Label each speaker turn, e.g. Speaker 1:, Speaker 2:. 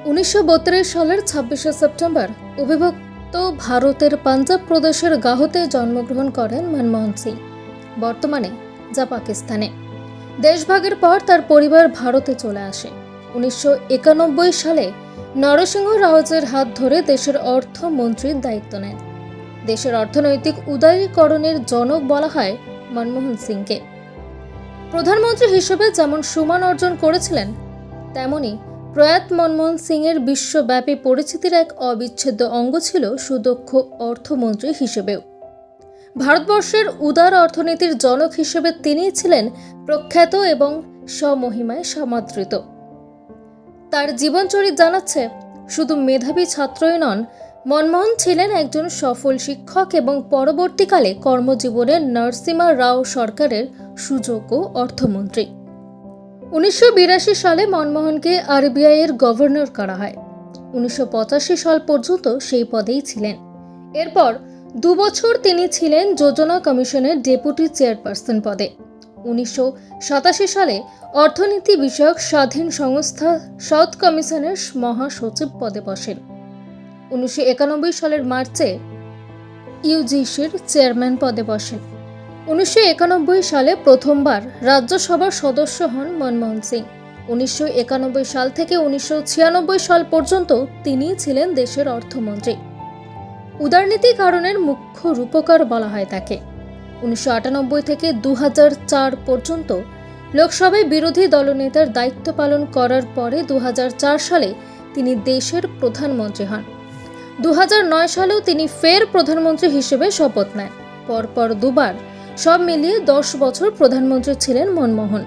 Speaker 1: 1932 সালের 26শে সেপ্টেম্বর অবিভক্ত ভারতের পাঞ্জাব প্রদেশের গাহতে জন্মগ্রহণ করেন মনমোহন সিং, বর্তমানে যা পাকিস্তানে। দেশভাগের পর তার পরিবার ভারতে চলে আসে। 1991 সালে নরসিংহ রাওয়ের হাত ধরে দেশের অর্থমন্ত্রীর দায়িত্ব নেন। দেশের অর্থনৈতিক উদারীকরণের জনক বলা হয় মনমোহন সিংকে। প্রধানমন্ত্রী হিসেবে যেমন সুনাম অর্জন করেছিলেন, তেমনি প্রয়াত মনমোহন সিংয়ের বিশ্বব্যাপী পরিচিতির এক অবিচ্ছেদ্য অঙ্গ ছিল সুদক্ষ অর্থমন্ত্রী হিসেবেও। ভারতবর্ষের উদার অর্থনীতির জনক হিসেবে তিনিই ছিলেন প্রখ্যাত এবং স্বমহিমায় সমাদৃত। তার জীবনচরিত জানাচ্ছে, শুধু মেধাবী ছাত্রই নন, মনমোহন ছিলেন একজন সফল শিক্ষক এবং পরবর্তীকালে কর্মজীবনে নরসিমা রাও সরকারের সুযোগ্য অর্থমন্ত্রী। 1982 সালে মনমোহনকে আরবিআই এর গভর্নর করা হয়। 1985 সাল পর্যন্ত সেই পদেই ছিলেন। এরপর 2 বছর তিনি ছিলেন যোজনা কমিশনের ডেপুটি চেয়ারপারসন পদে। 1987 সালে অর্থনীতি বিষয়ক স্বাধীন সংস্থা সাউথ কমিশনের মহাসচিব পদে বসেন। 1991 সালের মার্চে ইউজিসির চেয়ারম্যান পদে বসেন। 1991 সালে প্রথমবার রাজ্যসভার সদস্য হন মনমোহন সিং। 1991 সাল থেকে 1996 সাল পর্যন্ত তিনিই ছিলেন দেশের অর্থমন্ত্রী। উদারনীতি কারণের মুখ্য রূপকার বলা হয় তাকে। 1998 থেকে 2004 পর্যন্ত লোকসভায় বিরোধী দলনেতার দায়িত্ব পালন করার পরে 2004 সালে তিনি দেশের প্রধানমন্ত্রী হন। 2009 সালেও তিনি ফের প্রধানমন্ত্রী হিসেবে শপথ নেন। পরপর দুবার, সব মিলিয়ে 10 বছর প্রধানমন্ত্রী ছিলেন মনমোহন।